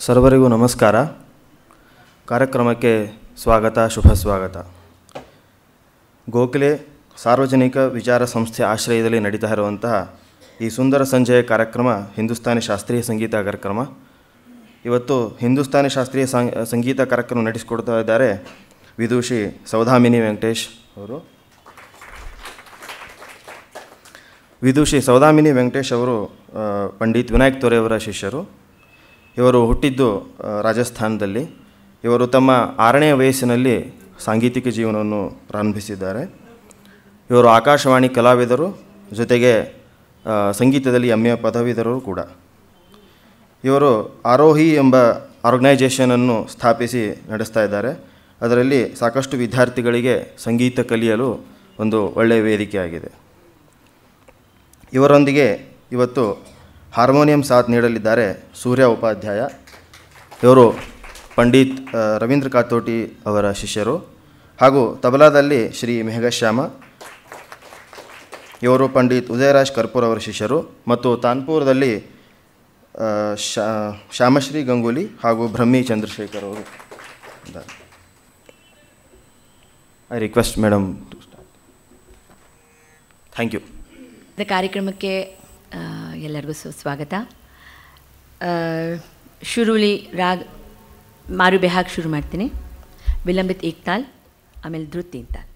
ಸರ್ವರಿಗೂ ನಮಸ್ಕಾರ. ಕಾರ್ಯಕ್ರಮಕ್ಕೆ ಸ್ವಾಗತ, ಶುಭ ಸ್ವಾಗತ. ಗೋಖಲೆ ಸಾರ್ವಜನಿಕ ವಿಚಾರ ಸಂಸ್ಥೆ ಆಶ್ರಯದಲ್ಲಿ ನಡೀತಾ ಇರುವಂತಹ ಈ ಸುಂದರ ಸಂಜೆಯ ಕಾರ್ಯಕ್ರಮ ಹಿಂದೂಸ್ತಾನಿ ಶಾಸ್ತ್ರೀಯ ಸಂಗೀತ ಕಾರ್ಯಕ್ರಮ. ಇವತ್ತು ಹಿಂದೂಸ್ತಾನಿ ಶಾಸ್ತ್ರೀಯ ಸಂಗೀತ ಕಾರ್ಯಕ್ರಮ ನಡೆಸಿಕೊಡ್ತಾ ಇದ್ದಾರೆ ವಿದೂಷಿ ಸೌಧಾಮಿನಿ ವೆಂಕಟೇಶ್ ಅವರು. ವಿದೂಷಿ ಸೌಧಾಮಿನಿ ವೆಂಕಟೇಶ್ ಅವರು ಪಂಡಿತ್ ವಿನಾಯಕ್ ತೊರೆಯವರ ಶಿಷ್ಯರು. ಇವರು ಹುಟ್ಟಿದ್ದು ರಾಜಸ್ಥಾನದಲ್ಲಿ. ಇವರು ತಮ್ಮ 6ನೇ ವಯಸ್ಸಿನಲ್ಲಿ ಸಾಂಗೀತಿಕ ಜೀವನವನ್ನು ಪ್ರಾರಂಭಿಸಿದ್ದಾರೆ. ಇವರು ಆಕಾಶವಾಣಿ ಕಲಾವಿದರು, ಜೊತೆಗೆ ಸಂಗೀತದಲ್ಲಿ MA ಪದವೀಧರರು ಕೂಡ. ಇವರು ಆರೋಹಿ ಎಂಬ ಆರ್ಗನೈಜೇಷನನ್ನು ಸ್ಥಾಪಿಸಿ ನಡೆಸ್ತಾ ಇದ್ದಾರೆ. ಅದರಲ್ಲಿ ಸಾಕಷ್ಟು ವಿದ್ಯಾರ್ಥಿಗಳಿಗೆ ಸಂಗೀತ ಕಲಿಯಲು ಒಂದು ಒಳ್ಳೆಯ ವೇದಿಕೆಯಾಗಿದೆ. ಇವರೊಂದಿಗೆ ಇವತ್ತು ಹಾರ್ಮೋನಿಯಂ ಸಾಥ್ ನೀಡಲಿದ್ದಾರೆ ಸೂರ್ಯ ಉಪಾಧ್ಯಾಯ. ಇವರು ಪಂಡಿತ್ ರವೀಂದ್ರ ಕಾತೋಟಿ ಅವರ ಶಿಷ್ಯರು. ಹಾಗೂ ತಬಲಾದಲ್ಲಿ ಶ್ರೀ ಮೇಘಶ್ಯಾಮ, ಇವರು ಪಂಡಿತ್ ಉದಯರಾಜ್ ಕರ್ಪೂರ್ ಅವರ ಶಿಷ್ಯರು. ಮತ್ತು ತಾನ್ಪುರದಲ್ಲಿ ಶ್ಯಾಮಶ್ರೀ ಗಂಗೂಲಿ ಹಾಗೂ ಬ್ರಹ್ಮಿ ಚಂದ್ರಶೇಖರ್ ಅವರು. I request madam to start. Thank you. ಕಾರ್ಯಕ್ರಮಕ್ಕೆ ಎಲ್ಲರಿಗೂ ಸ್ವಾಗತ. ಶುರುಲಿ ರಾಗ್ ಮಾರು ಬೆಹಾಗ್ ಶುರು ಮಾಡ್ತೀನಿ. ವಿಲಂಬಿತ್ ಏಕ್ ತಾಲ್, ಆಮೇಲೆ ಧೃತ್ 3 ತಾಲ್.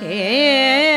समझत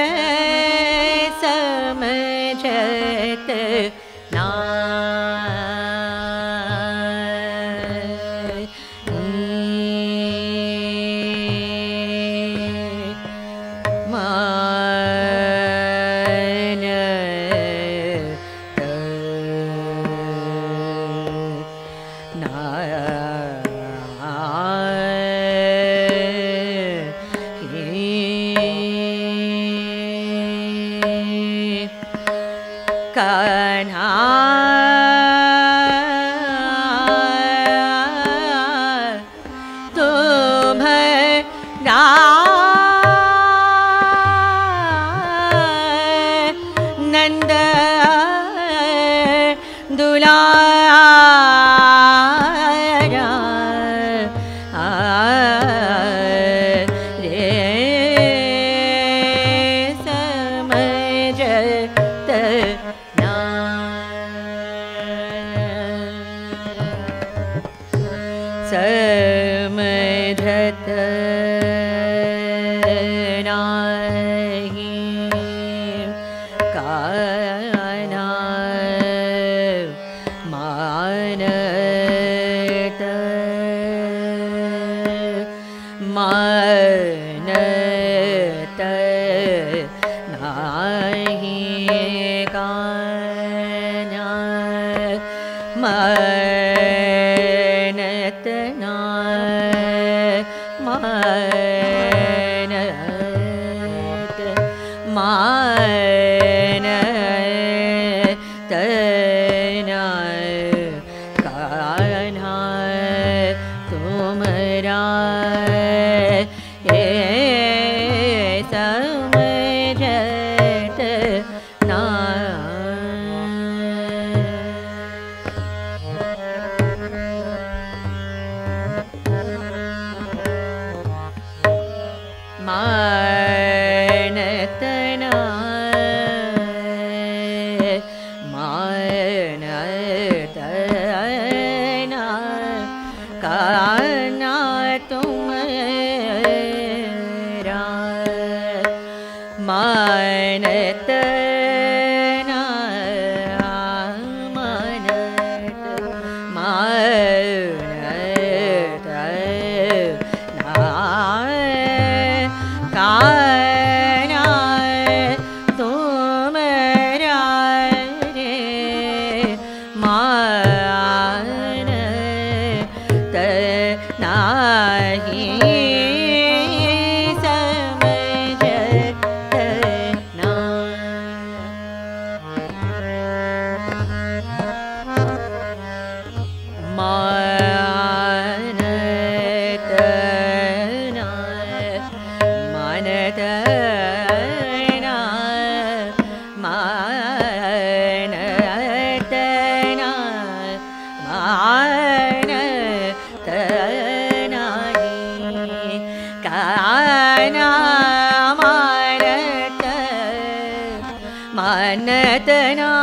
ना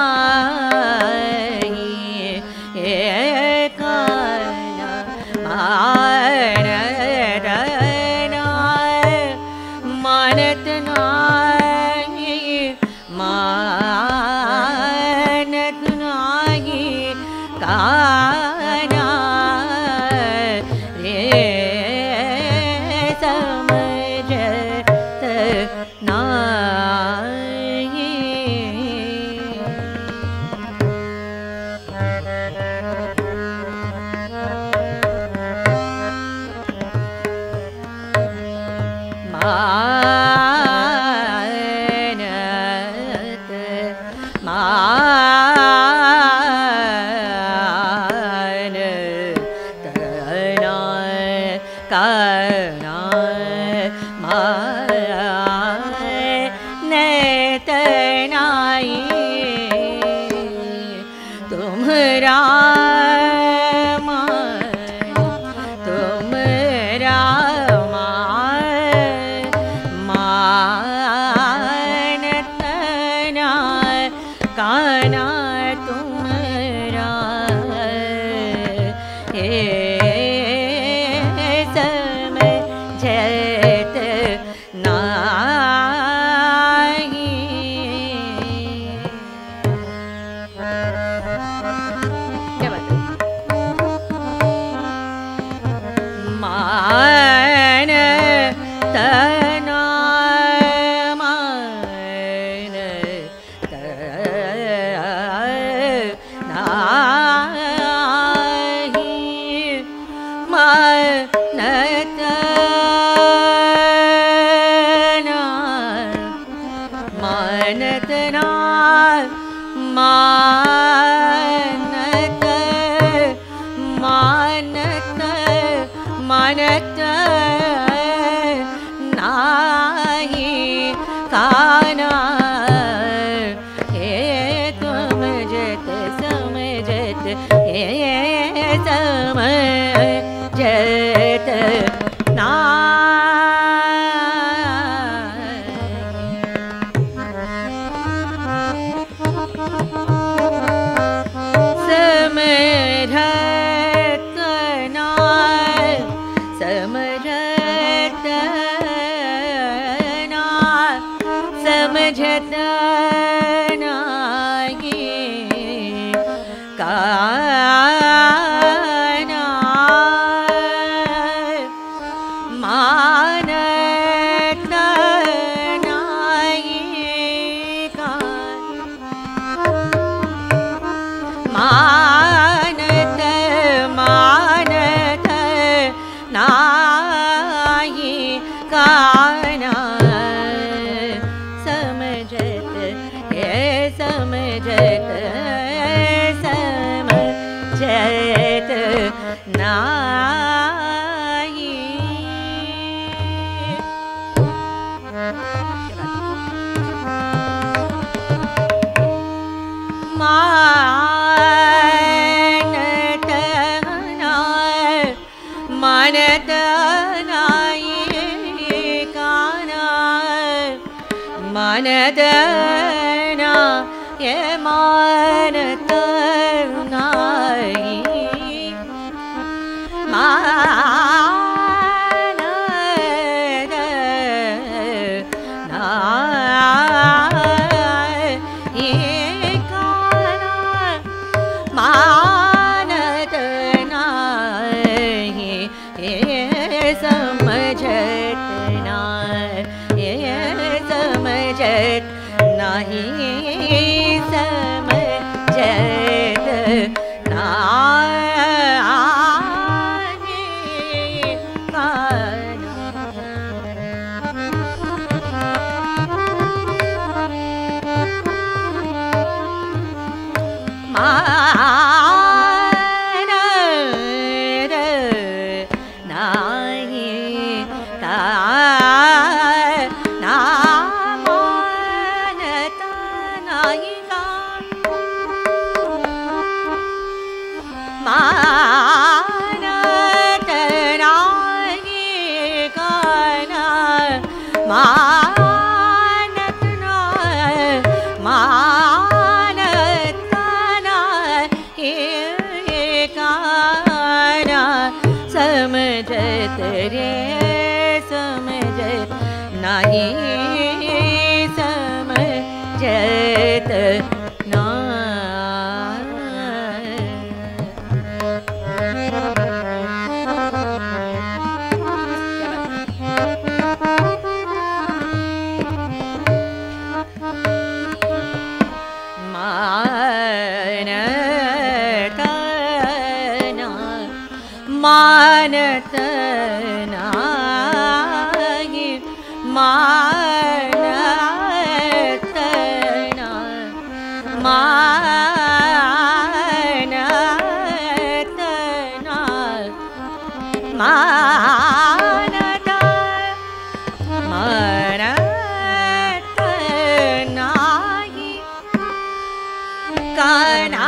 मनतना मानत मानत मानत नाही काना हे समजत समजत हे समजत ना मनदना ये मानत नाही मानद नाही काना मानत नाही हे समजत नाही समजत नाही समजत नाही मानद नाही मानत नाही काना मानत नाही मानत नाही काना समजत रे समजत नाही समजत मानत नाही मानत नाही मानत नाही मानत मानत नाही काना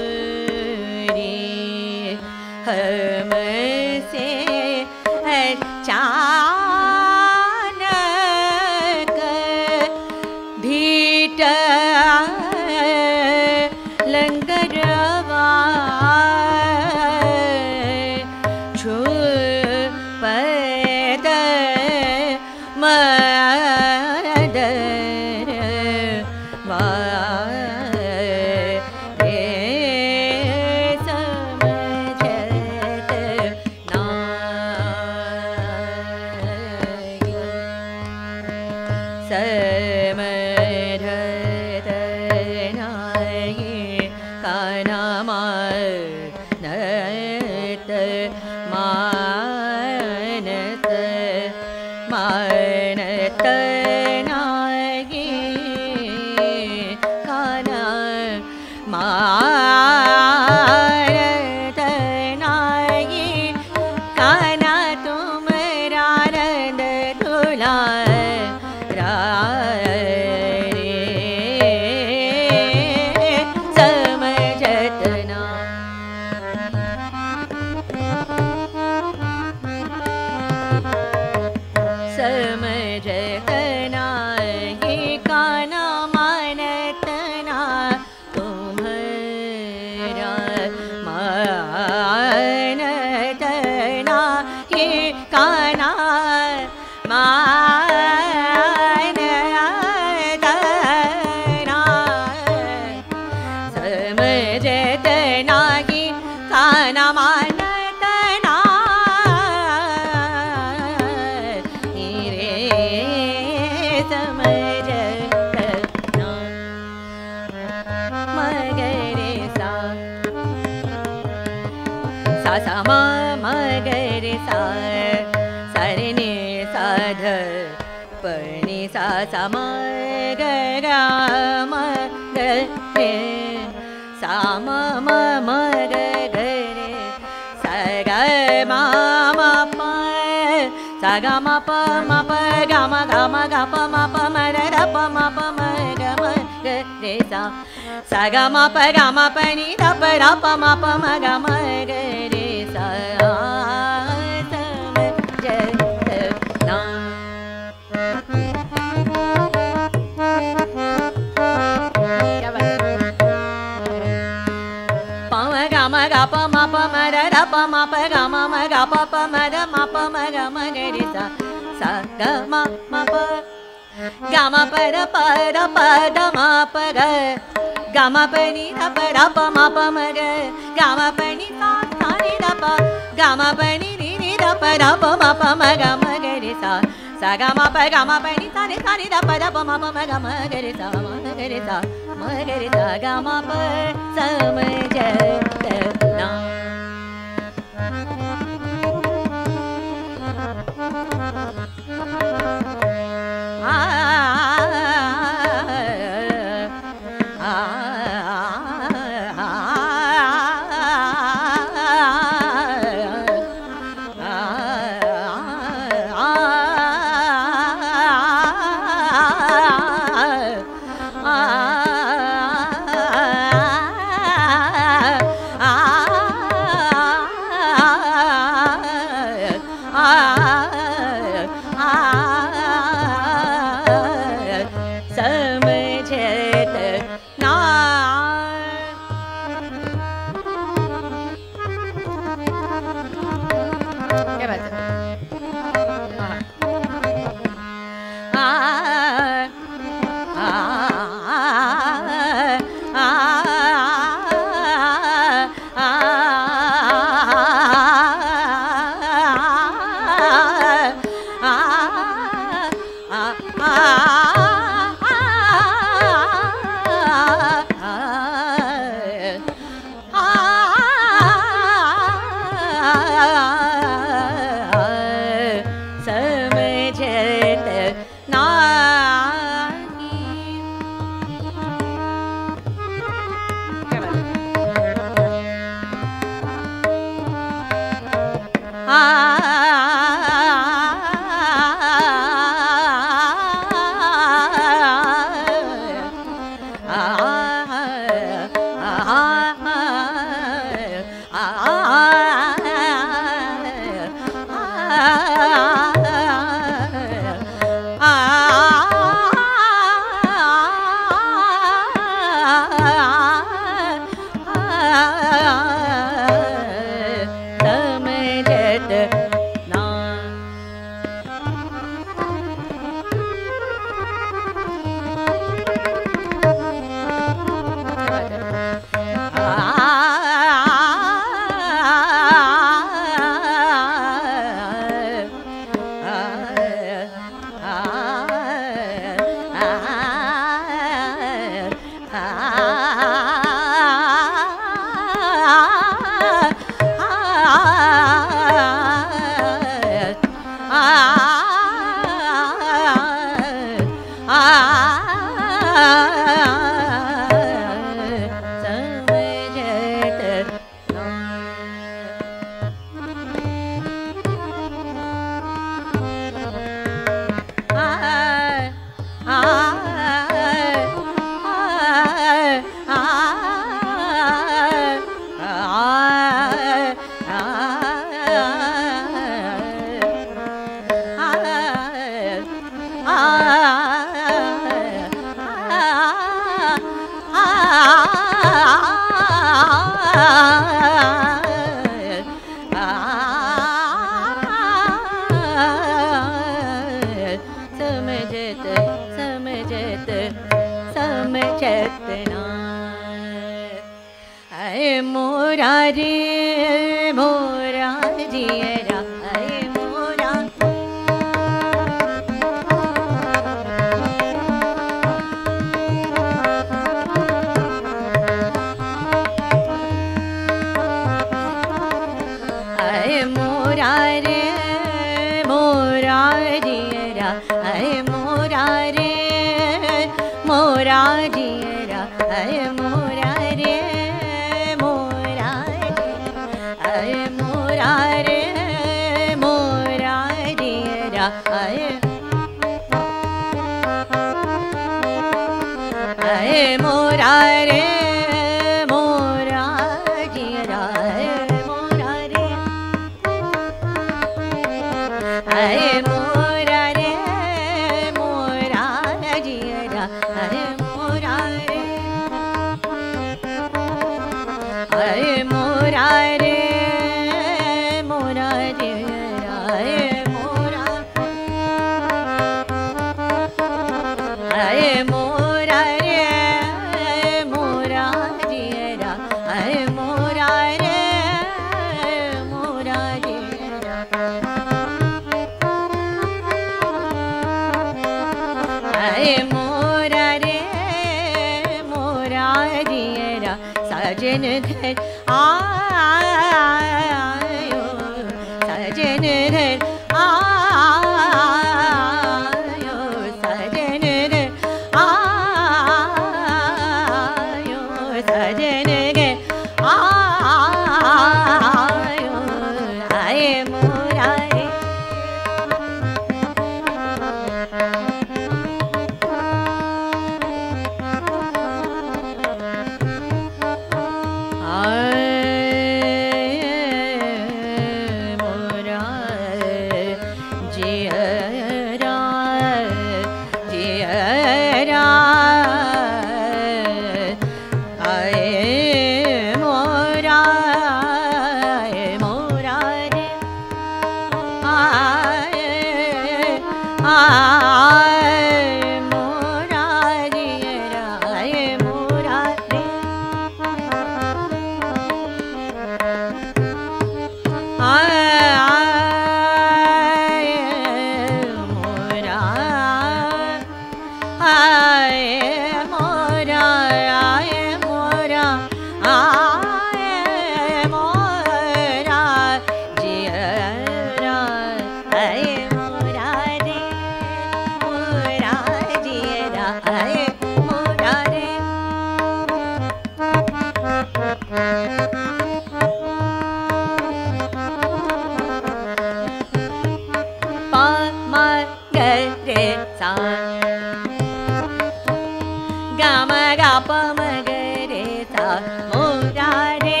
मोरा रे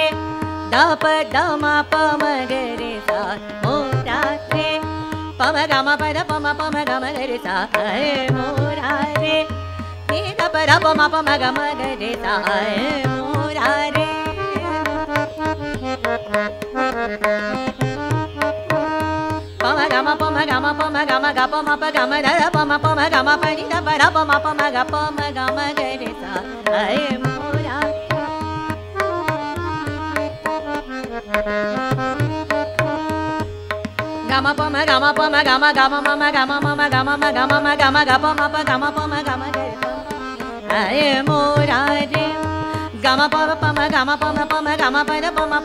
द प द म प म ग रे सा मोरा रे प म ग म प द प म ग म ग रे सा मोरा रे नि द प द प म ग म ग रे सा मोरा रे प म ग म प म ग म प म ग म ग प म प ग म द प म ग म प नि द प द प म ग प म ग म ग रे सा मोरा gama pa ma gama gama gama mama gama mama gama ma gama ma gama ga pa ma pa gama ga ay mora re gama pa ma gama pa ma gama pa da pa ma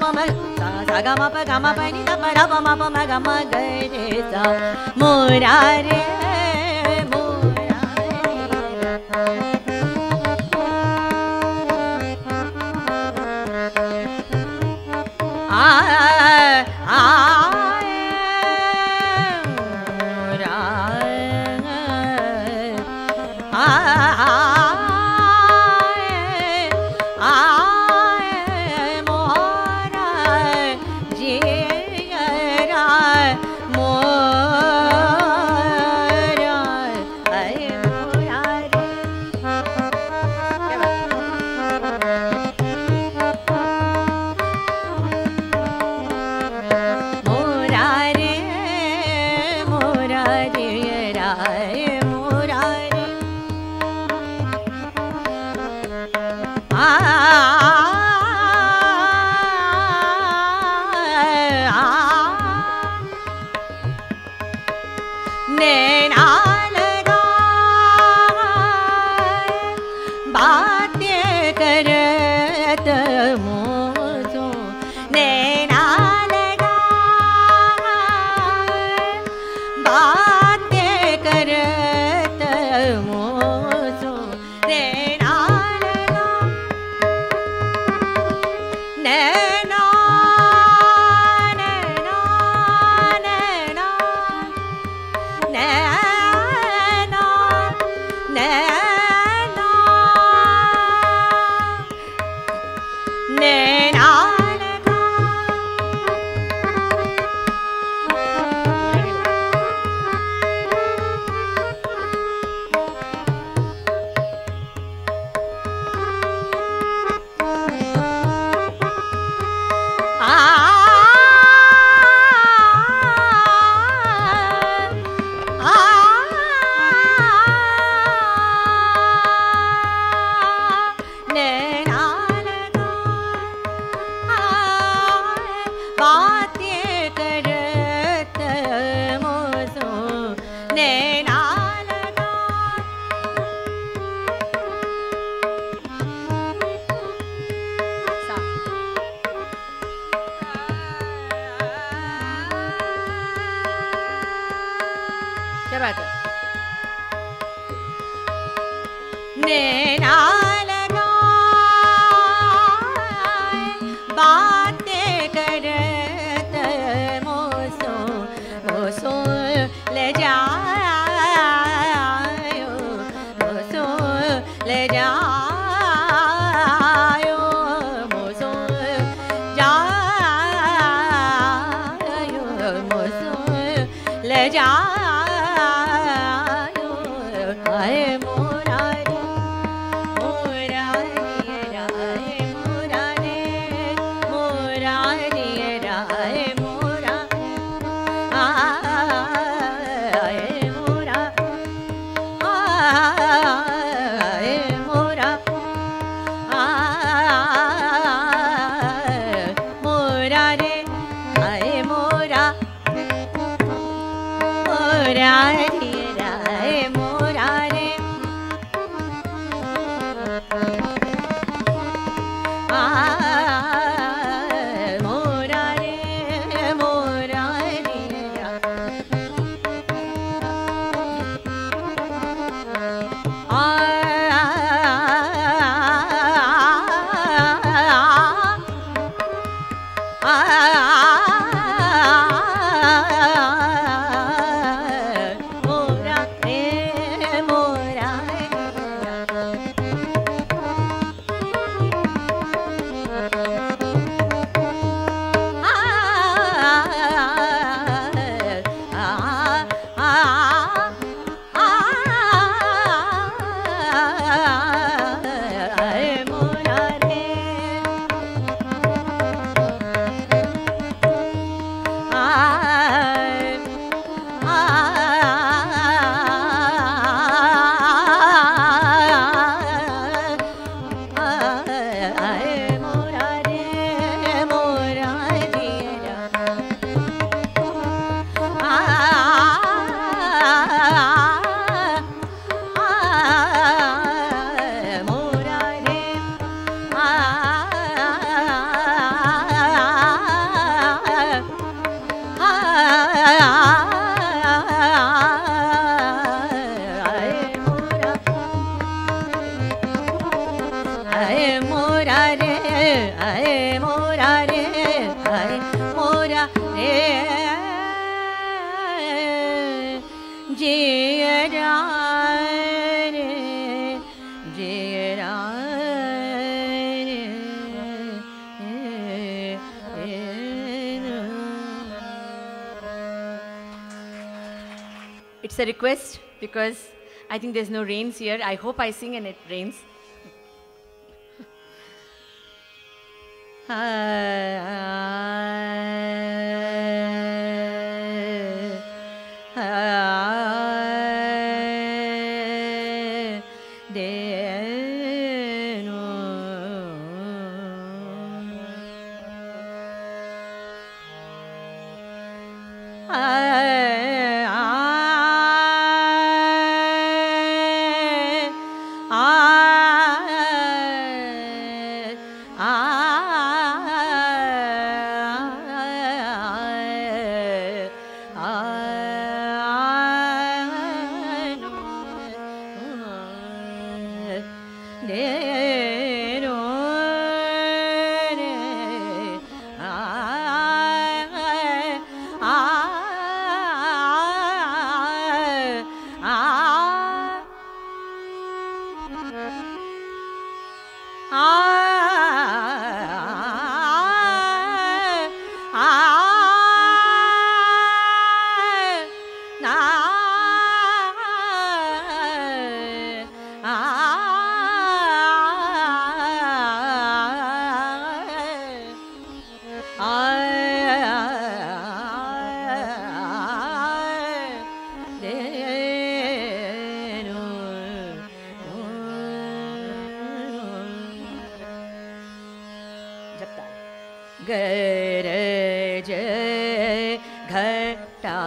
sa gama pa ni da pa da pa ma gama ga re sa mora re It's a request because I think there's no rains here. I hope I sing and it rains. घटा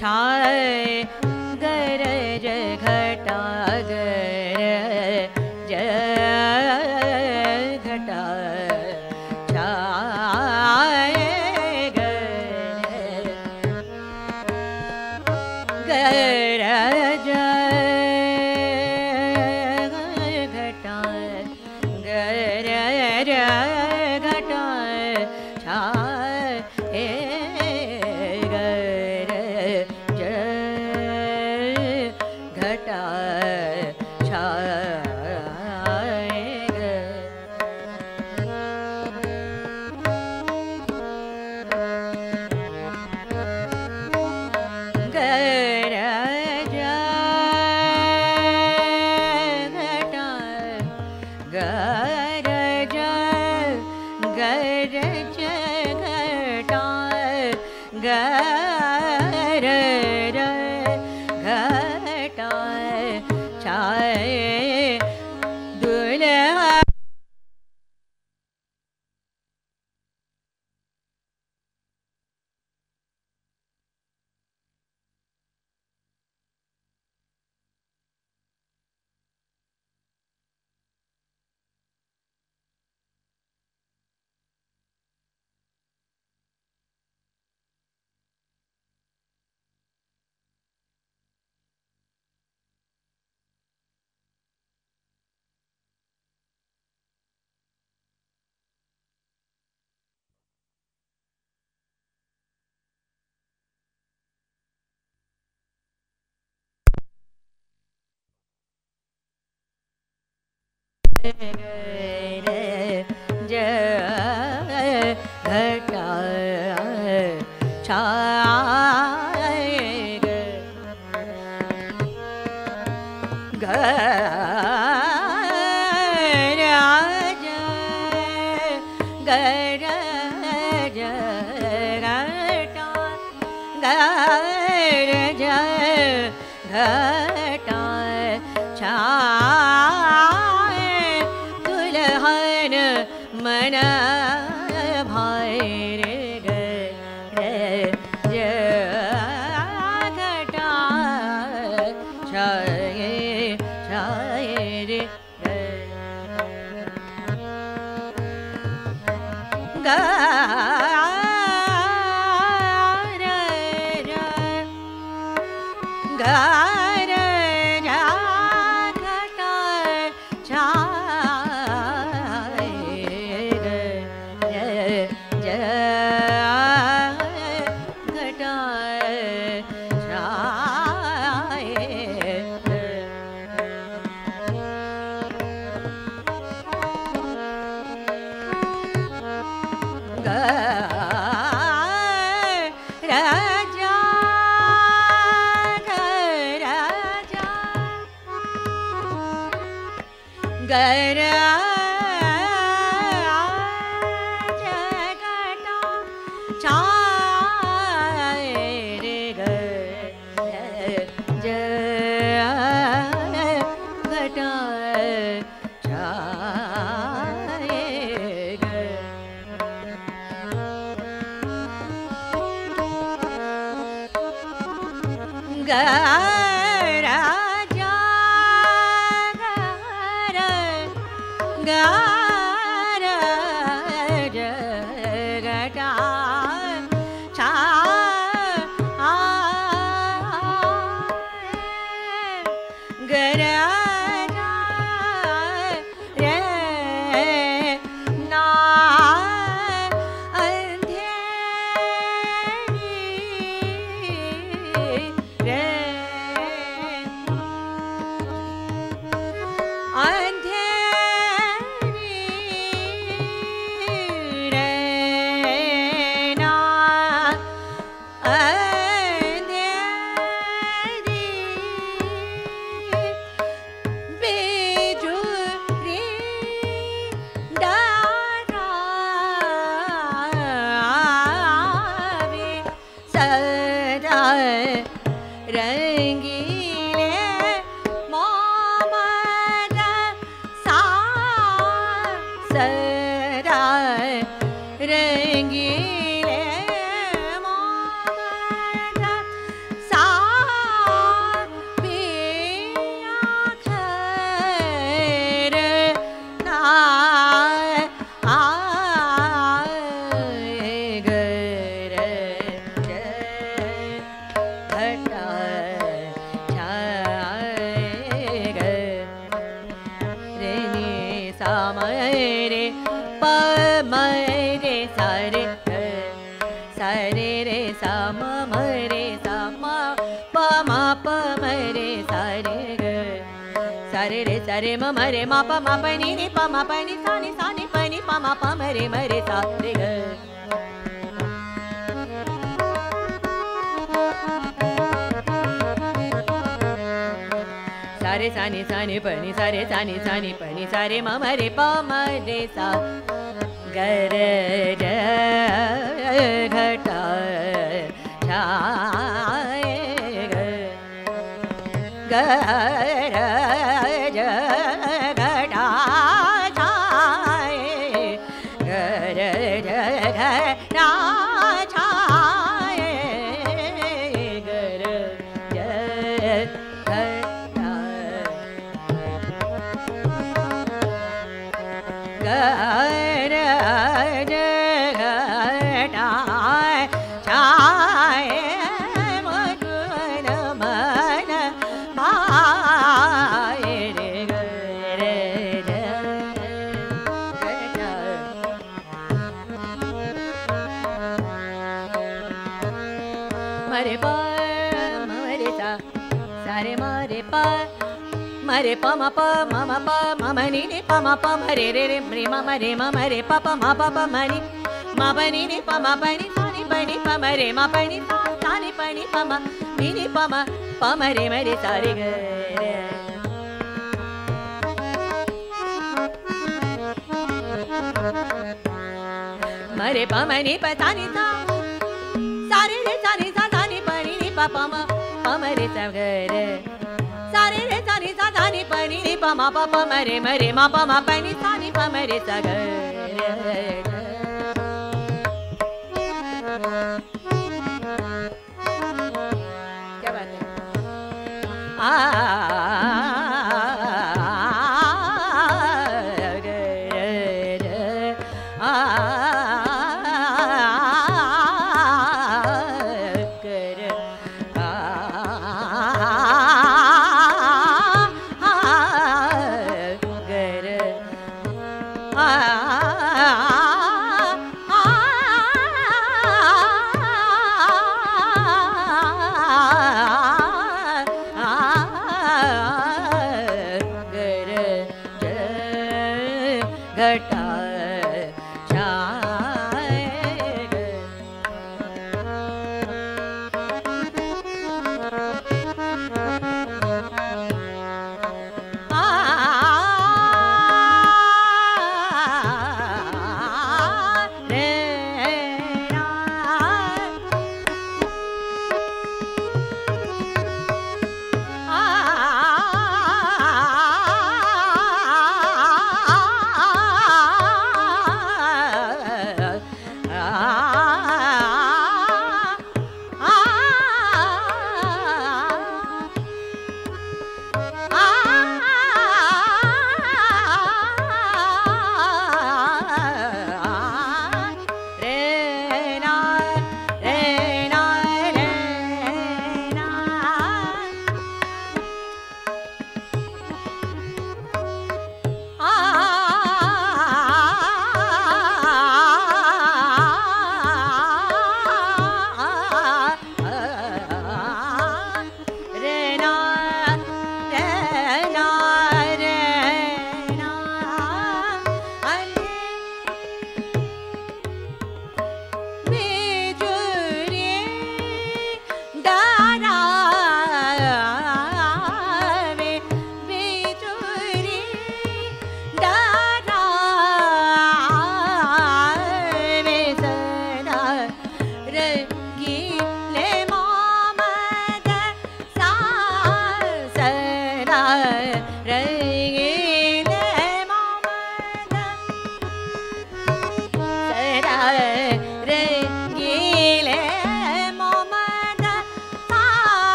छाय ग सा म म रे सा म प म प म रे सा रे ग सा रे रे सा रे म म रे म प म प नि नि प म प नि सा नि प नि प म प म रे सा रे ग सा रे सा नि प नि सा रे प नि सा रे म म रे प म रे सा ग रे ज घटा छाए ग ग रे ज घटा छाए ग रे ज घटा छाए ग रे ज मरे प मरे सा सारे मरे प मरे प म प म म प म म नि नि प म प म रे रे रे रे म म रे म म रे प प म प प म नि म प नि नि प म प नि सा नि प नि प म रे म प नि सा नि प नि प म नि नि प म रे सा रे ग रे मरे प म नि प सा नि सा सा रे रे सा नि सा सा नि प नि नि प प म रे सा ग रे सा रे रे सा नि सा सा नि प नि नि प म प प म रे म प म प नि सा नि प म रे सा ग रे क्या बात है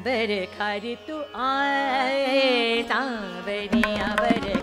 बर खारी तू आए सांवरिया बर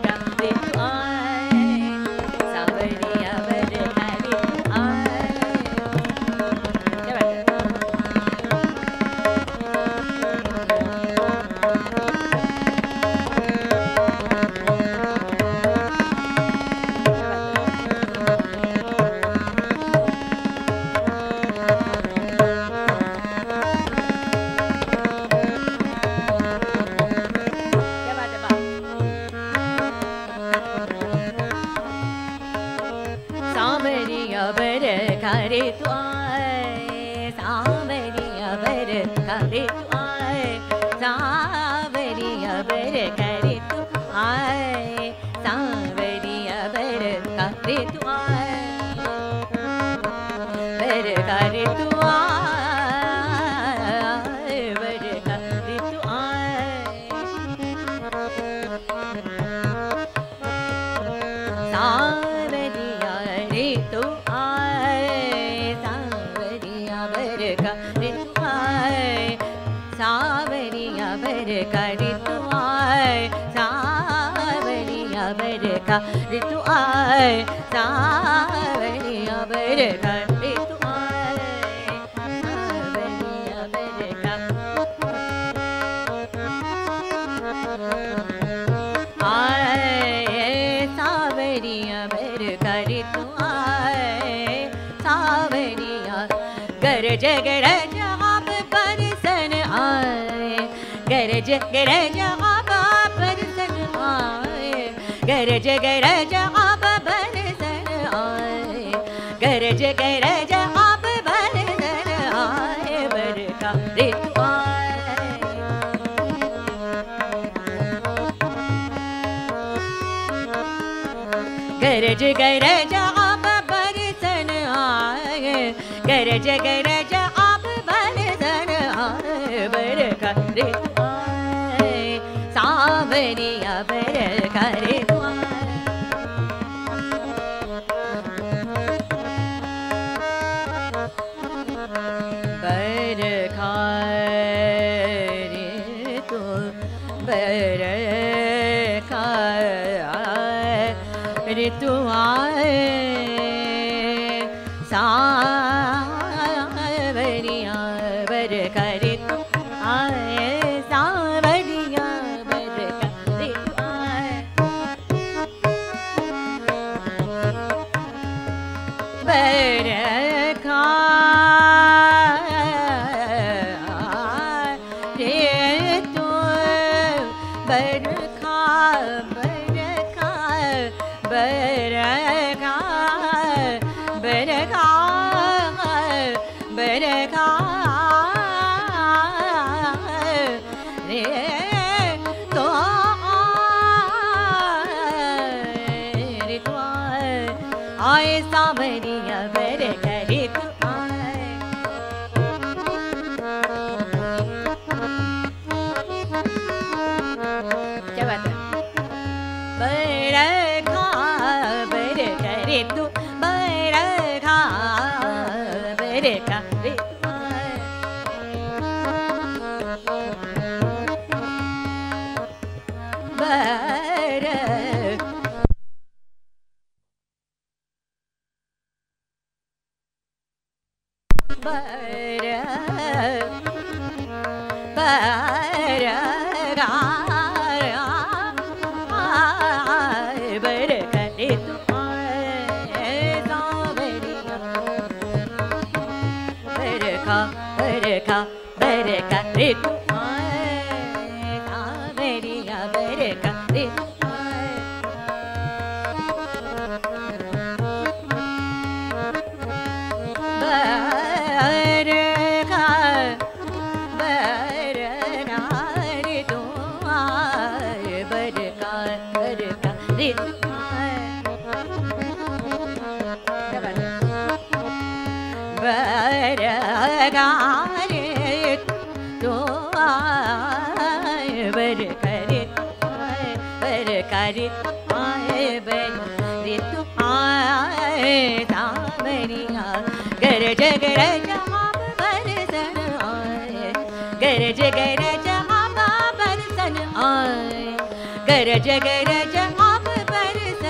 गरज गरज आप बरसन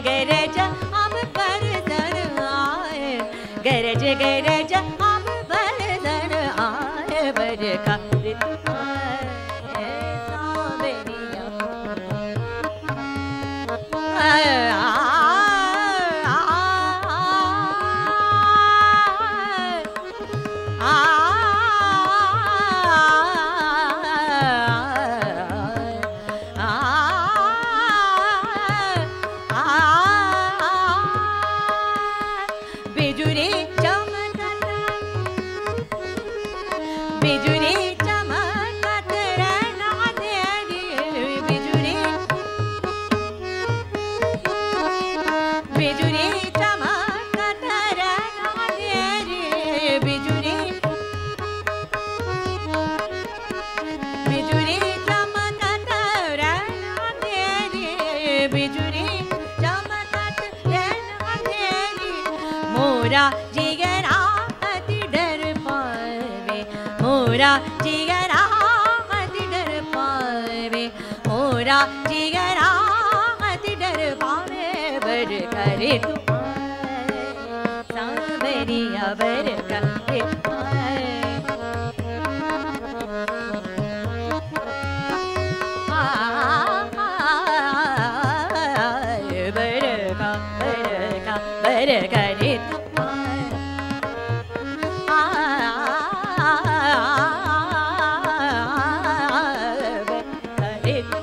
गरज अब बरसन आए, गरज गरज अब बरसन आए, बरखा ऋतु आए सावरिया। बिजुरी चमकत, बिजुरी चमकत रहना तेरी, बिजुरी बिजुरी चमकत रहना तेरी, बिजुरी बिजुरी चमकत रहना तेरी, बिजुरी चमकत रहना तेरी, मोरा जिगरा अति डर पावे, मोरा जिगरा अति डर पावे, मोरा जिगरा अति डर पावे, बरखा ऋतु आए सावरिया, बरखा ऋतु आए। बरखा बरखा बरखा ऋतु आए, बरखा ऋतु बरखा ऋतु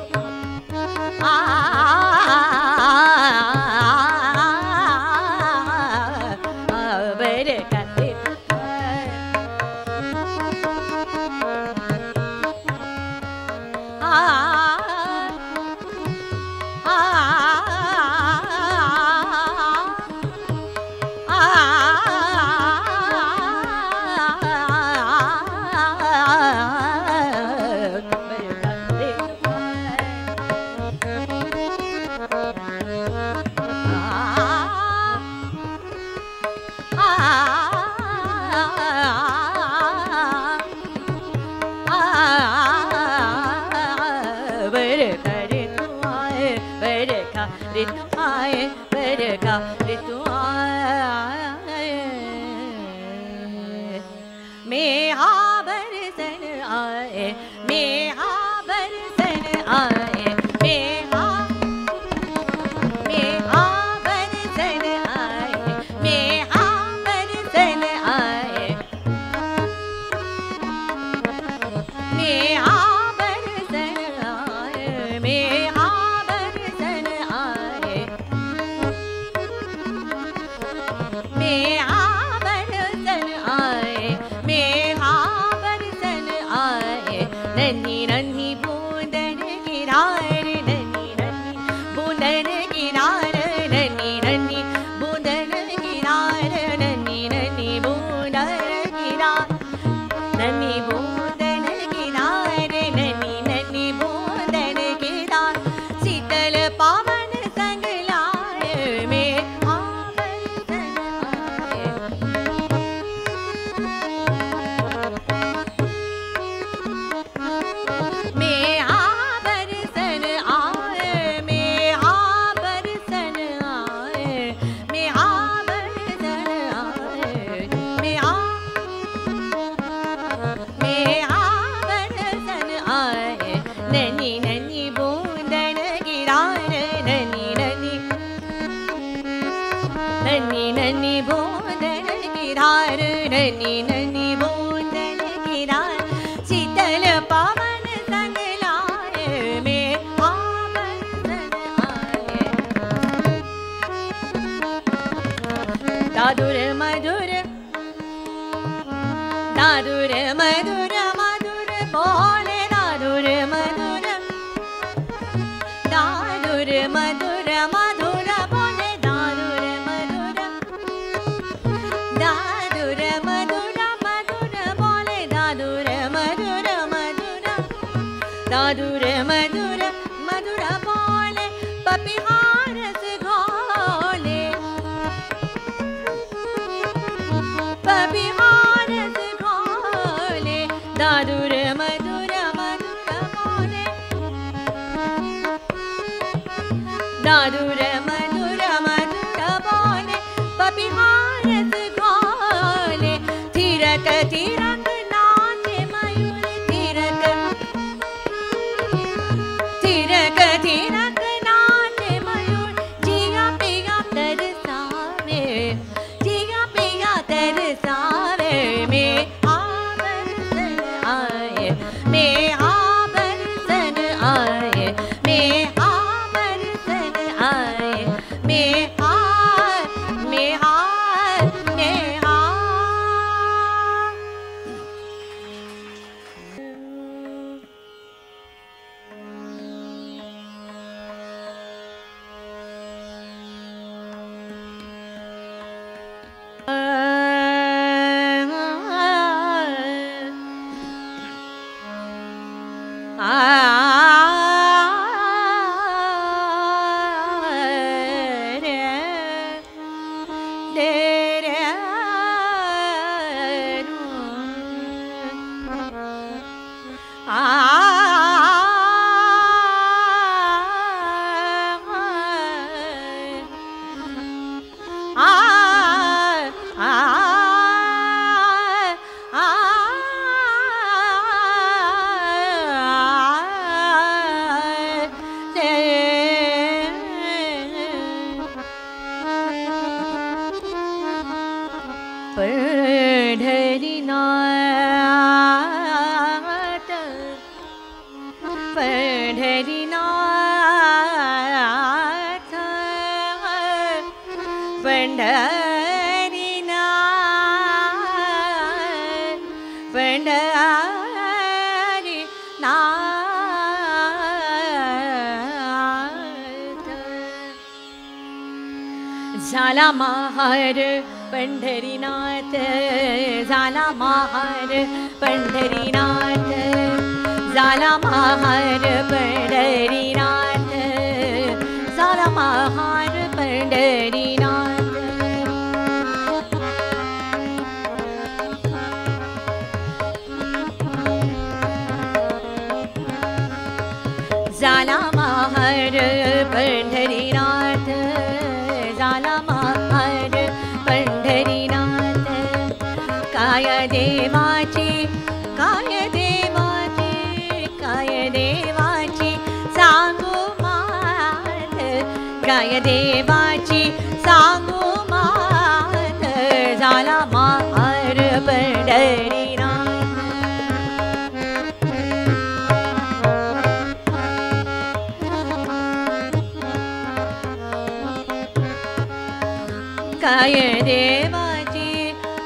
बरखा ऋतु आए, बरखा ऋतु आए, बरखा ऋतु आए, मेहा बरसन आए, मेहा बरसन आए, मेहा मेहा बरसन आए, मेहा बरसन आए, मेहा बरसन आए, मेहा बरसन आए, मेहा बरसन आए, मेहा बरसन आए, नन्ही नन्ही बूंदन गिरार, नन्ही नन्ही बूंदन गिरार, नन्ही नन्ही बूंदन गिरार, नन्ही नन्ही बूंदन गिरार, नन्ही बूंदन गिरार, नन्ही नन्ही बूंदन गिरार, शीतल पावन संग लाए, मेहा बरसन आए, मेहा बरसन आए, मेहा बरसन आए, मेहा बरसन आए, मेहा मेहा बरसन आए, नन्ही नन्ही बूंदन गिरार, नन्ही नन्ही नन्ही नन्ही बूंदन गिरार, नन्ही नन्ही बूंदन गिरार, शीतल पावन संग लाए, मेहा बरसन आए, दादुर मधुर दादुर मधुर मधुर बोले, दादुर मधुर दादुर मधुर मधुर बोले, दादुर मधुर दादुर मधुर मधुर बोले, दादुर मधुर मधुर दादुर मधुर मधुर बोले, पपिहार से घोले, पपिहार से घोले, दादुर मधुर मधुर बोले, दादुर मधुर झाला महार पंढरीनाथ, झाला महार पंढरीनाथ, झाला महार पंढरीनाथ, झाला महार पंढरीनाथ. झाला महार पंढरीनाथ, झाला महार पंढरीनाथ. काय देवाची, काय देवाची, काय देवाची सांगू मात, काय देवाची सांगू मात. झाला महार पंढरीनाथ. काय देवाची,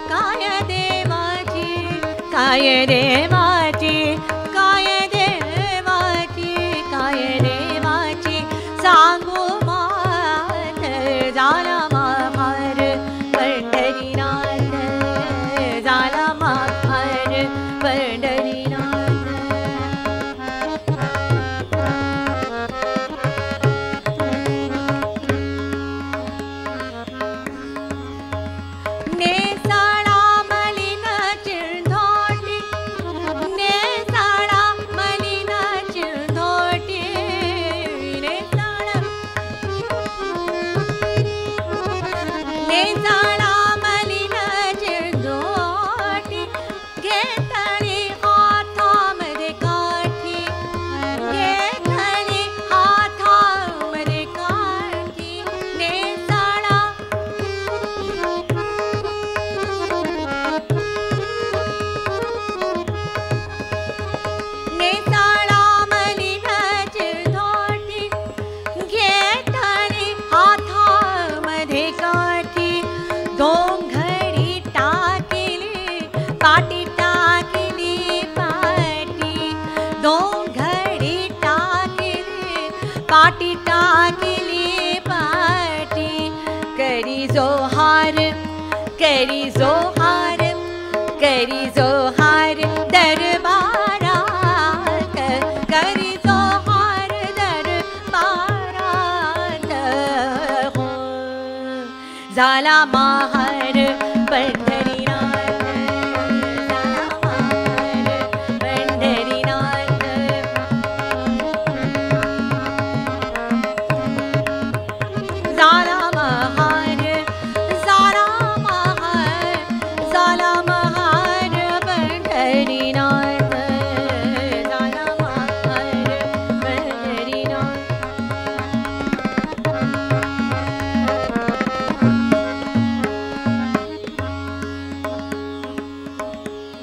काय देवाची, काय देवाची, काय देवाची, काय देवाची सांगू मात. झाला महार पंढरीनाथ, झाला महार पंढरीनाथ. नेसाळा मलिन चिरधोटी, नेसाळा मलिन चिरधोटी, नेसाळा मलिन चिरधोटी. घेतली हातामध्ये काठी, घेतली हातामध्ये काठी. नेसाळा नेसाळा मलिन चिरधोटी, घेतली हातामध्ये काठी. घोंगडी टाकली पाटी, टाकली पाटी. घोंगडी टाकली पाटी, टाकली पाटी. करी जोहार, करी जोहार, करी जोहार दरबारात, करी जोहार दरबारात. हो झाला महार पंढरीनाथ, झाला महार पंढरीनाथ. झाला महार, झाला महार, झाला महार पंढरीनाथ, झाला महार पंढरीनाथ.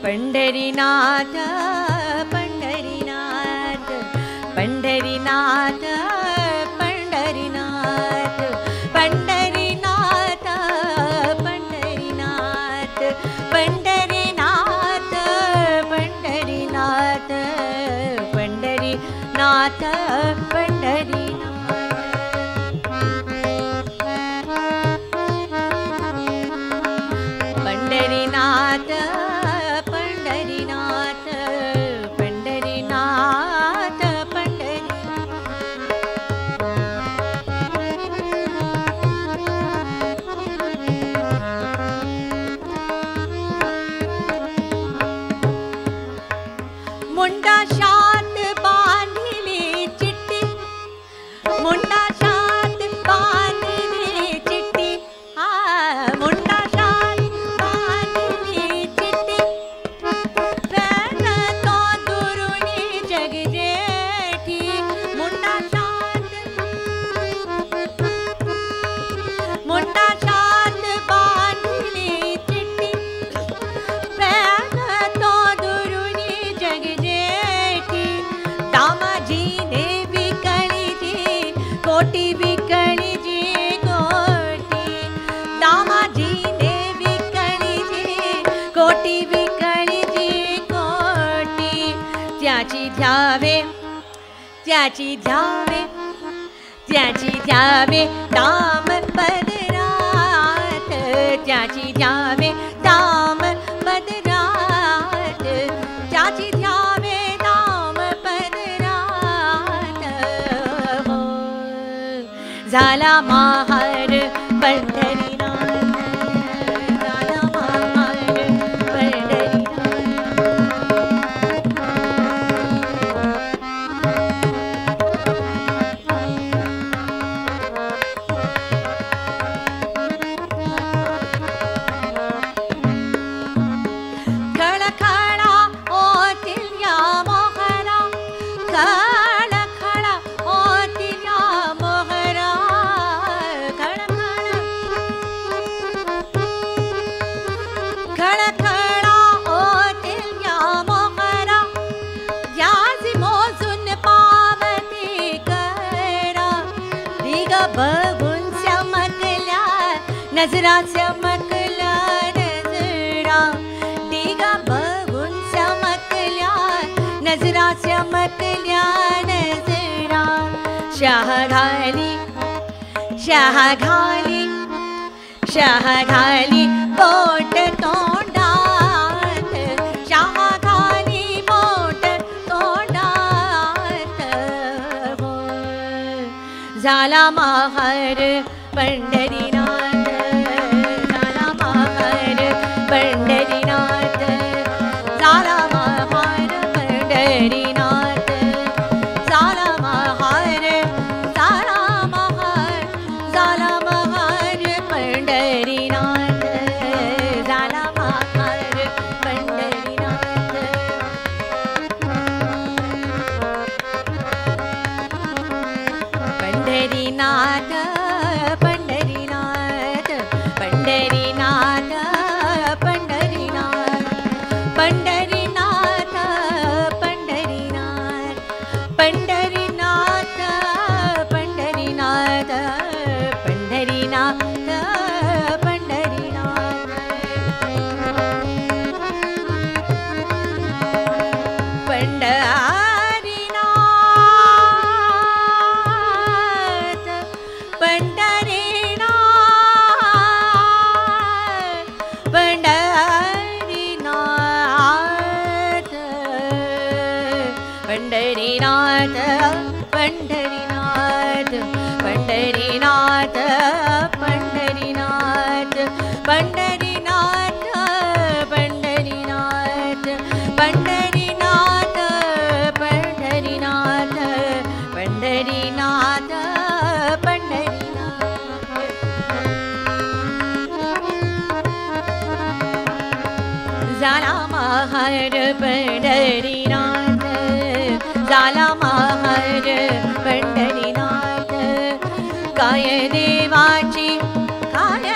पंढरीनाथ, पंढरीनाथ, पंढरीनाथ, पंढरीनाथ, पंढरीनाथ. ध्यावे त्याची ध्यावे त्याची ध्यावे दाम पदरात त्याची ध्यावे दाम पदरात त्याची ध्यावे दाम पदरात हो झाला महार पंढरीनाथ झाला महार पंढरीनाथ खळखळा ओतील या मोहरा खळखळा ओतील या मोहरा खळखळा ओतील या मोहरा याची मोजून पावती करा दिग बघून चमकल्या नजरा चमकल्या नजरा दिग बघून चमकल्या नजरा चमकल्या नजरा शाह घाली शाह घाली शाह घाली बोट तोंडात शाह घाली बोट तोंडात हो झाला महार पंढरीनाथ झाला महार पंढरीनाथ झाला महार पंढरीनाथ झाला महार झाला महार झाला महार पंढरीनाथ झाला महार पंढरीनाथ पंढरीनाथ पंढरीनाथ पंढरीनाथ पंढरीनाथ पंढरीनाथ पंढरीनाथ पंढरीनाथ पंढरीनाथ पंढरीनाथ पंढरीनाथ पंढरीनाथ पंढरीनाथ पंढरीनाथ पंढरीनाथ पंढरीनाथ पंढरीनाथ पंढरीनाथ पंढरीनाथ झाला महार पंढरीनाथ झाला महार पंढरीनाथ काय देवाची काय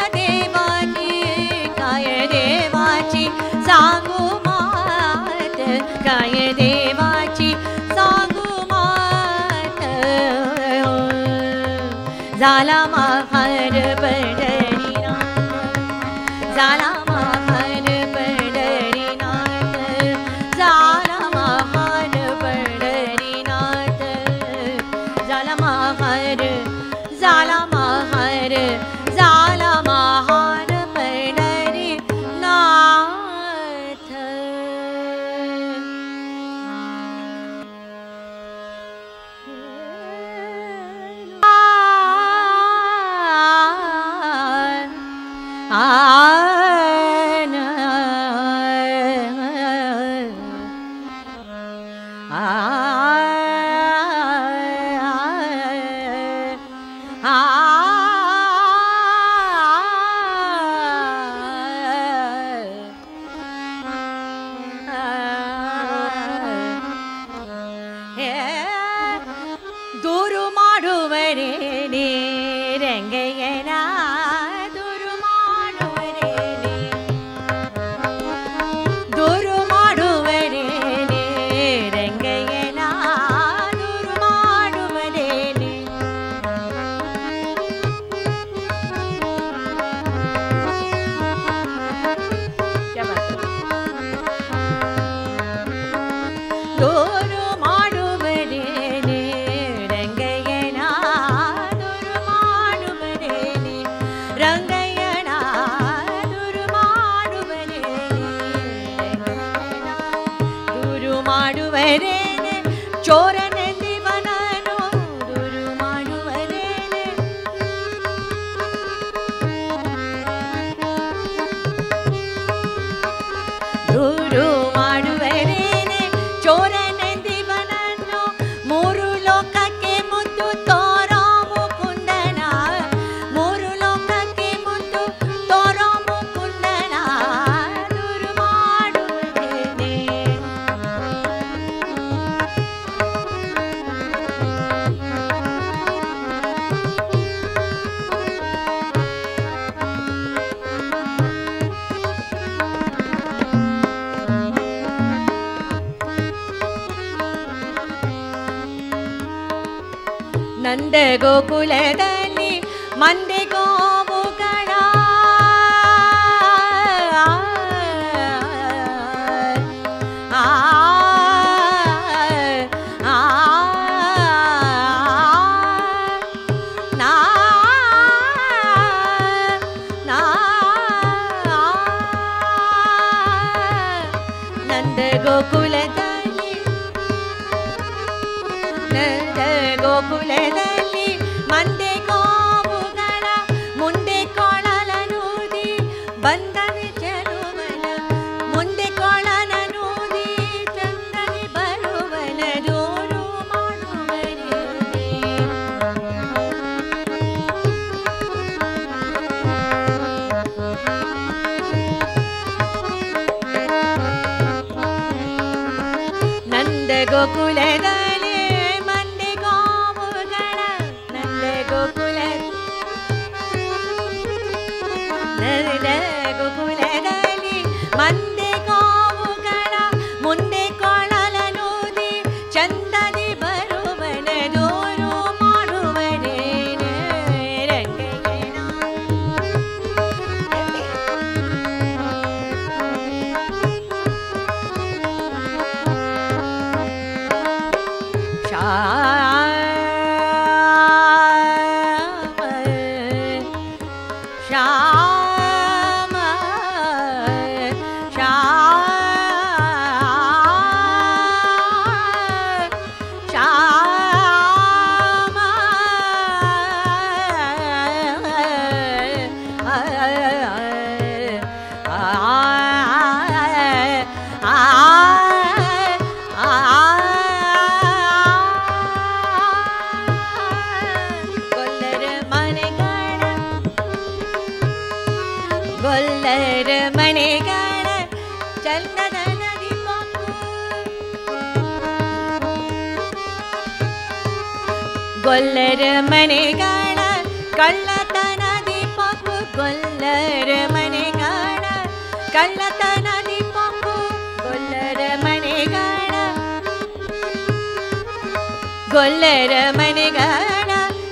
देवाची सांगू मात काय देवाची सांगू मात झाला महार पंढरीनाथ झाला महार पंढरीनाथ झाला महार पंढरीनाथ झाला महार झाला महार झाला महार पंढरीनाथ ರಂಗಯ್ಯನ ದೂರು ಮಾಡುವರೆ ದೂರು ಮಾಡುವರೇನೆ ಚೋರನೆಂದಿವನನು ದೂರು ಮಾಡುವರೇನೆ ದೂರು ಮಾಡುವರೇನೆ ಚೋರನೆಂದಿವನನ್ನು ಮೂರು ಲೋಕಕ್ಕೆ ಮುದ್ದು ತೋರೋ ಮುಕುಂದನ ಮೂರು ಲೋಕಕ್ಕೆ ಮುದ್ದು ತೋರೋ ಮುಕುಂದನ ದೂರು ಮಾಡುವರೇನೆ ನಂದ ಗೋಕುಲದಲ್ಲಿ ಮಂದೆ ಗೋವುಗಳ ನಂದ ಗೋಕುಲದಲ್ಲಿ ನಂದ ಗೋಕುಲದಲ್ಲಿ ಮಂದೆ ಗೋವುಗಳ ಮುಂದೆ ಕೊಳಲನೂದಿ ಬಂದನೆ ಚೆಲುವನ ಮುಂದೆ ಕೊಳಲನೂದಿ ಚಂದನೆ ಬರುವನ ದೂರು ಮಾಡುವರೇನೆ ನಂದ ಗೋಕುಲದಲ್ಲಿ ಮಂದೆ ಗೋವುಗಳ ನಂದ ಗೋಕುಲ ನಂದ ಗೋಕುಲದಲ್ಲಿ ಮಂದೆ ಗೋವುಗಳ ಮುಂದೆ ಕೊಳಲನೂದಿ ಚಂದದಿ ಬರುವನ ದೂರು ಮಾಡುವರೇನೆ ರಂಗಯ್ಯನ ಶ್ಯಾಮ ಗೊಲ್ಲರ ಮನೆಗಳ ಚಂದದ ನದಿ ಪಂಪು ಗೊಲ್ಲರ ಮನೆಗಳ ಕಳ್ಳತನ ದೀಪವು ಗೊಲ್ಲರ ಮನೆಗಳ ಕಳ್ಳತನ ದೀಪವು ಗೊಲ್ಲರ ಮನೆಗಳ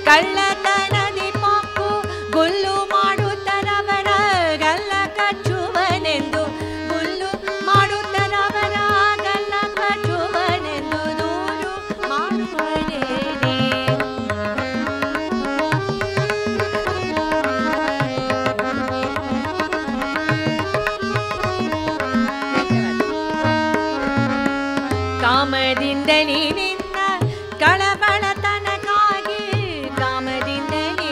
ಕಳ್ಳತನ ದೀಪವು ಗುಲ್ಲು ಮಾಡುತ್ತರವರ ಗಲ್ಲ ಕಚ್ಚುವನೆಂದು ಗುಲ್ಲು ಮಾಡುತ್ತರವರ ಗಲ್ಲ ಕಚ್ಚುವನೆಂದು ದೂರು ಮಾಡುವರೇನೆ ಕಾಮದಿಂದಲೇ ನಿನ್ನ ಕಳವಳತನಕ್ಕಾಗಿ ಕಾಮದಿಂದಲೇ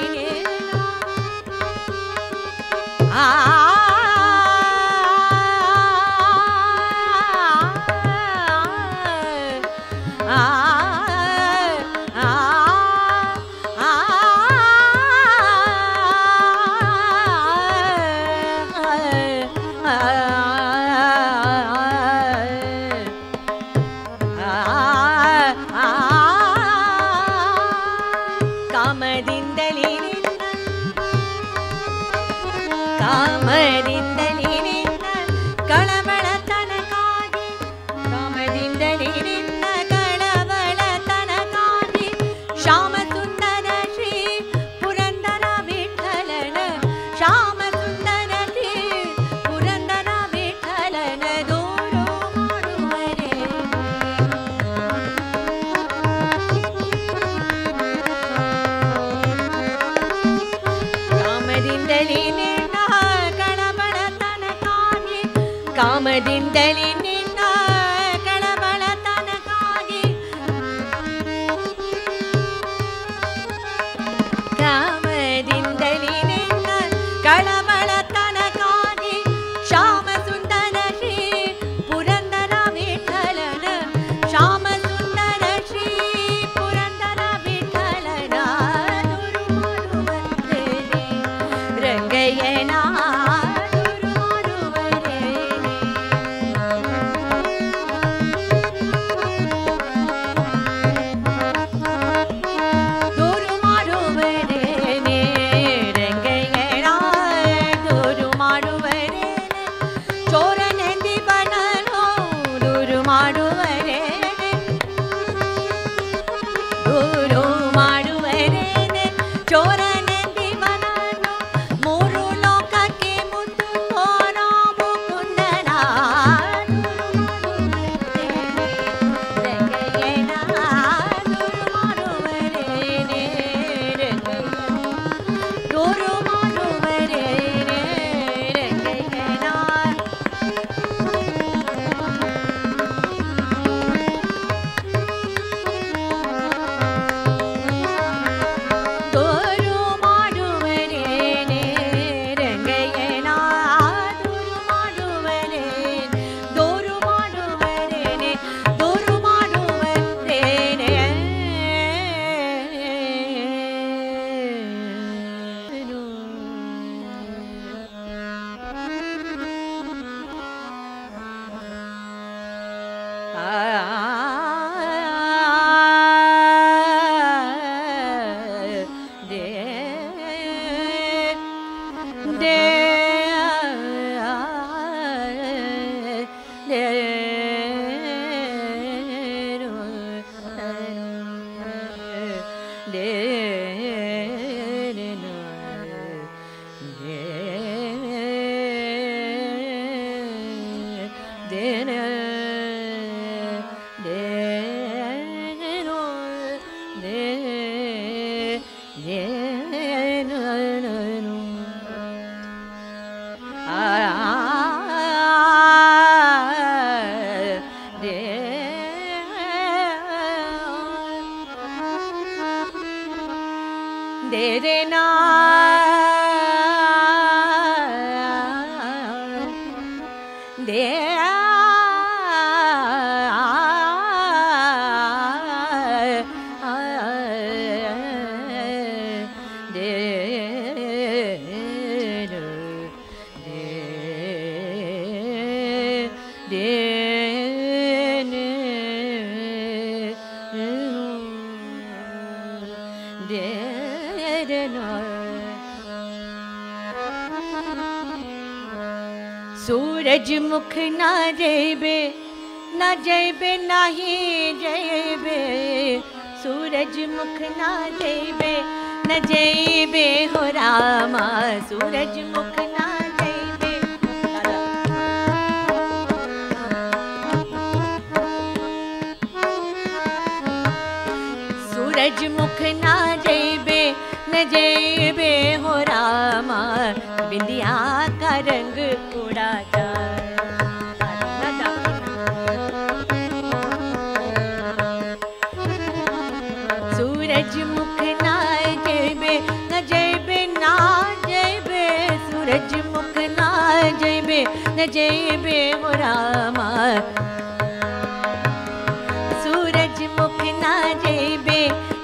ಕಾಮದಿಂದಲೇ ನಿನ್ನ ಕಳವಳತನಕ್ಕಾಗಿ ಕಾಮದಿಂದಲೇ ನಿನ್ನ ಕಳವಳತನಕ್ಕಾಗಿ ಶ್ಯಾಮ ಸುಂದರ ಶ್ರೀ ಪುರಂದರ ವಿಠಲನ ಶ್ಯಾಮ ಸುಂದರ ಶ್ರೀ ಪುರಂದರ ವಿಠಲನ ದೂರು ಮಾಡುವರೆ ಕಾಮದಿಂದಲೇ ಕಾಮದಿಂದಲಿ ನಿನ್ನ ಕಳಬಳತನಕ್ಕಾಗಿ ಕಾಮದಿಂದಲಿ ನಿನ್ನ ಕಳಬಳತನಕ್ಕಾಗಿ ಕಾಮದಿಂದಲಿ ನಿನ್ನ ಕಳಬಳತನಕ್ಕಾಗಿ ಶ್ಯಾಮ ಸುಂದರ ಶ್ರೀ ಪುರಂದರ ವಿಠಲನ ಶ್ಯಾಮ ಸುಂದರ ಶ್ರೀ ಪುರಂದರ ವಿಠಲನ ದುರು ಮಾಡುವರೇನೆ ರಂಗಯ್ಯನ ದುರು ಮಾಡುವರೇನೆ ದುರು ಮಾಡುವರೇನೆ ರಂಗಯ್ಯನ ದುರು ಮಾಡುವರೇನೆ ಚೋರನೆಂದಿ ಬನನು ದುರು ಮಾಡುವರೇನೆ ದುರು ಮಾಡುವರೇನೆ ಚೋರನೆಂದಿ ಬನನು ಮೂರು ಲೋಕಕ್ಕೆ ಮುತ್ತು ಕೋರ ಮುಕುಂದನ ರಂಗಯ್ಯನ ದುರು ಮಾಡುವರೇನೆ ದುರು ಮಾಡುವರೇನೆ ರಂಗಯ್ಯನ ದೂರು ಮಾಡುವರೇನೆ ರಂಗಯ್ಯನ ದೂರು ಮಾಡುವರೇನೆ ದೂರು ಮಾಡುವರೇನೆ ದೂರು ಮಾಡುವರೇನೆ सूरजमुख न जैबे न जैबे नाही जैबे सूरजमुख न जैबे न जैबे हो रामा सूरजमुख न जैबे सूरजमुख न जैबे न जैबे हो रामा बिंदिया का रंग उड़ा जाए सूरजमुख ना जैबे न जैबे ना जैबे सूरजमुख ना जैबे न जैबे हो रामा सूरजमुख ना जैबे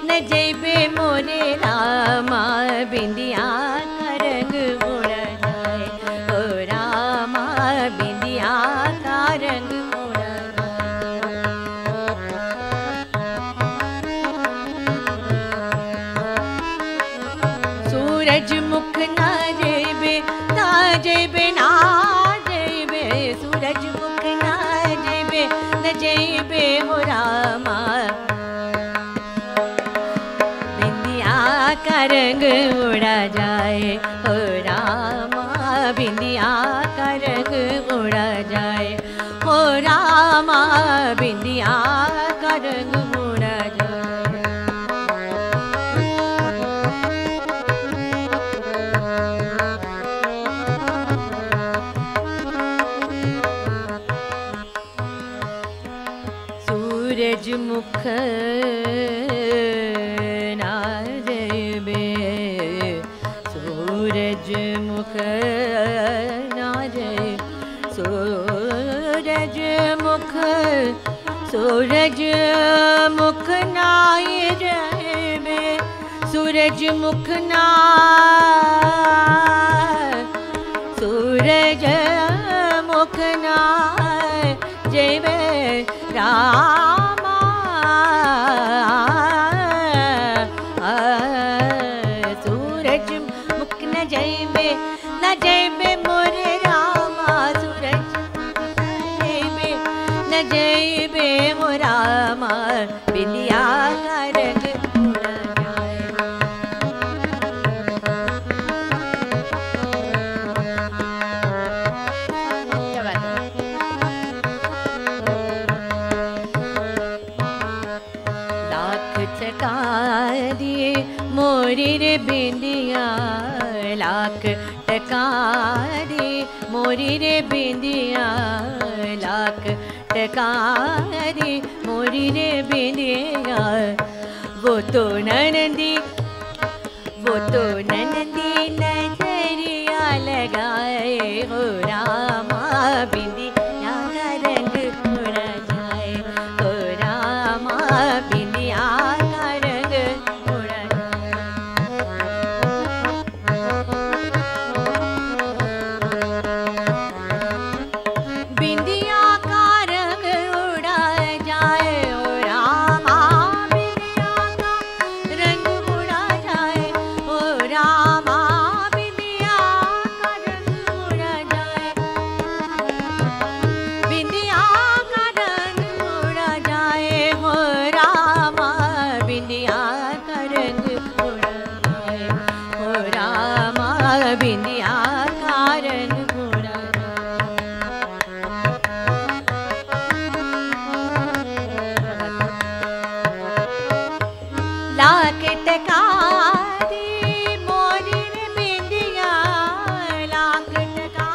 न जैबे मोरे रामा बिंदिया का रंग उड़ा जाए ओ रामा बिंदिया का रंग उड़ा जाए सूरजमुख ना जैबे ना जैबे ना जैबे सूरजमुख ना जैबे न जैबे हो रामा का रंग उड़ा जाए ओ रामा बिंदिया का रंग उड़ा जाए ओ रामा बिंदिया का रंग उड़ा जाए मुख ना जैबे सूरज मुख ना जय सूरज मुख नाय जैबे सूरज मुख ना सूरज मुख ना जैबे रामा सूरज मुख न जैबे मोरे रामा सूरज न जैबे मो रामा बिंदिया का रंग उड़ जाए। क्या बात है? लाख चका दिए मोरी रे बिंदिया लाख टका दी मोरी रे बिंदिया लाख टका दी मोरी रे बिंदिया वो तो ननदी नजरिया लगाए हो रामा बिंदिया का रंग उड़ जाए हो रामा बिंदिया का रंग उड़ जाए। बिंदिया का रंग उड़ा जाए ओ रामा बिंदिया का रंग उड़ा जाए ओ रामा बिंदिया का रंग उड़ा जाए बिंदिया का रंग उड़ा जाए हो रामा बिंदिया का रंग उड़ा जाए हो रामा बिंदिया का रंग उड़ा लाख टका दी मोरी रे बिंदिया लाख टका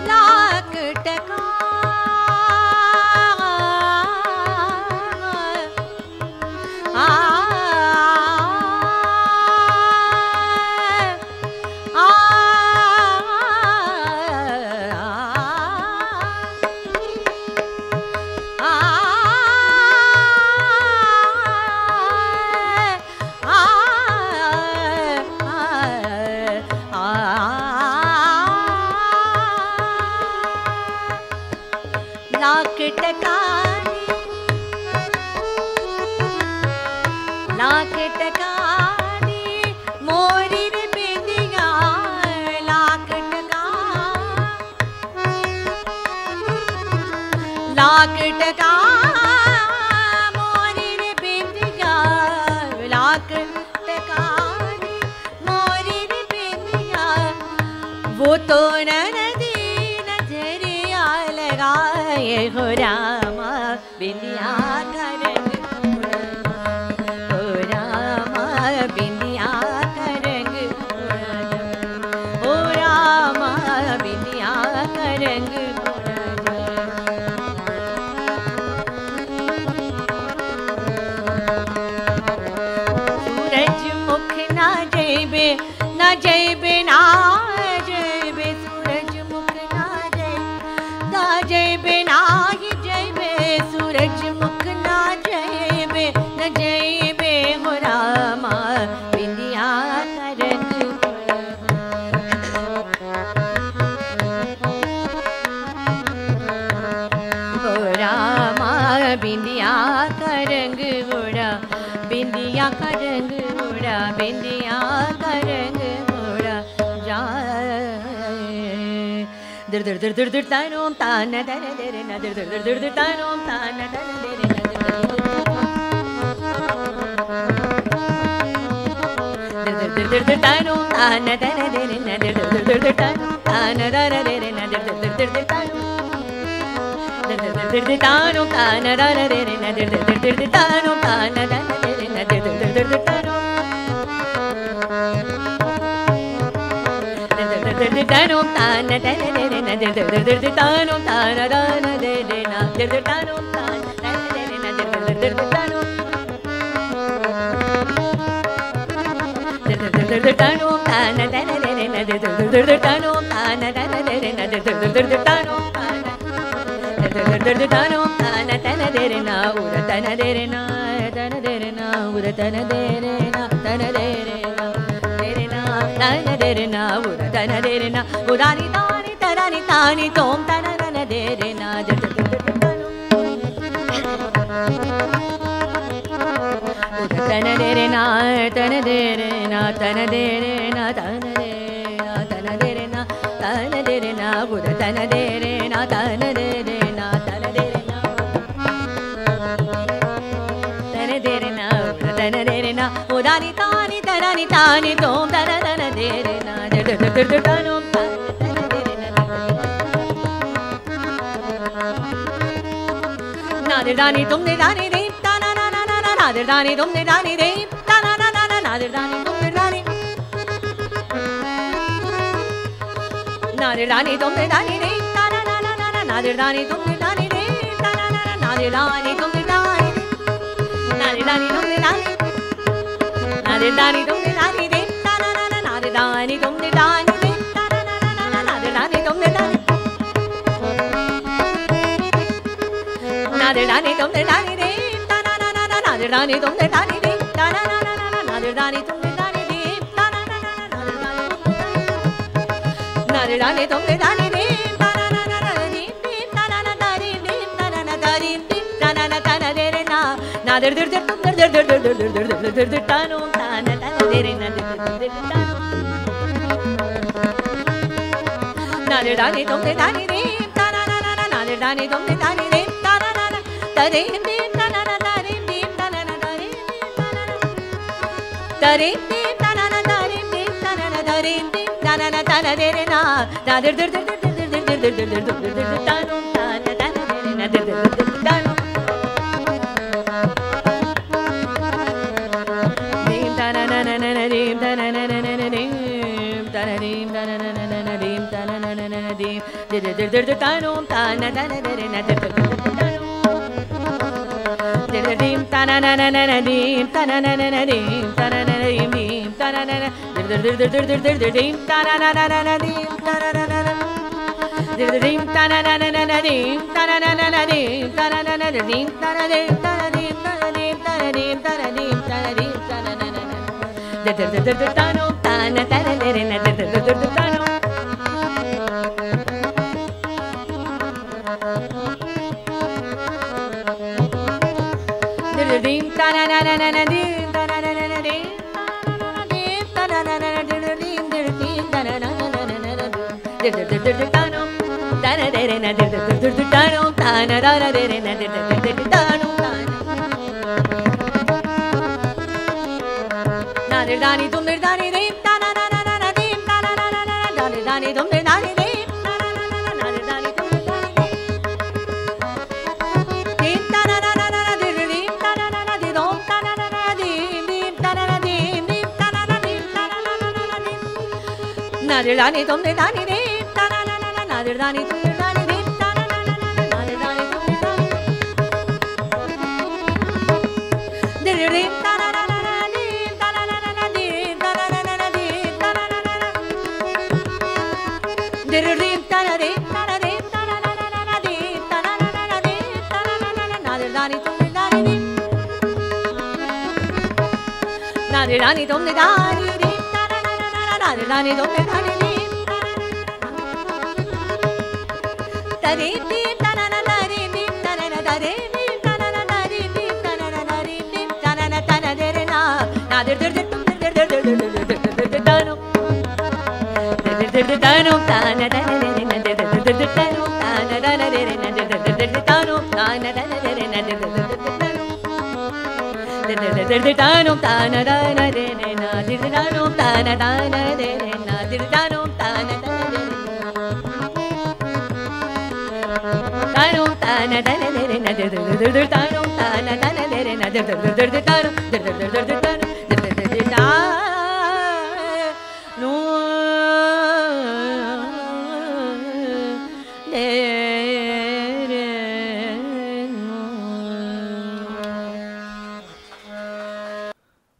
लाख टका दी मोरी रे बिंदिया लाख टका मोरी रे बिंदिया लाख टका दी मोरी रे बिंदिया वो तो ननदी नजरिया लगाए हो रामा बिंदिया का रंग हो रामा बिंदिया का रंग हो रामा बिंदिया का रंग सूरज मुख ना जैबे ना जैबे ना जैबे सूरज मुख ना जैबे ना ही जैबे सूरज मुख ना जैबे न जैबे हो रामा बिंदिया का रंग हो रामा बिंदिया का रंग उड़ा बिंदिया का रंग उड़ा बिंदिया का रंग उड़ा जाए दर दर दर दर दर तानों ताना दर दर ना दर दर दर दर तानों ताना दर दर ना दर दर दर दर तानों ताना दर दर ना दर दर दर दर ताना दर दर ना दर दर दर दर तानों दर दर दर दर तानों ताना दर दर ना दर दर दर दर तानों ताना दर दर ना दर दर दर दर तानों दर दर दर ताना दर दर ना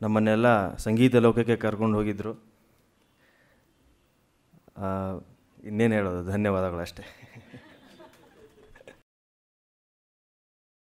ನಮ್ಮನ್ನೆಲ್ಲ ಸಂಗೀತ ಲೋಕಕ್ಕೆ ಕರ್ಕೊಂಡು ಹೋಗಿದ್ದರು. ಇನ್ನೇನು ಹೇಳೋದು, ಧನ್ಯವಾದಗಳು ಅಷ್ಟೇ.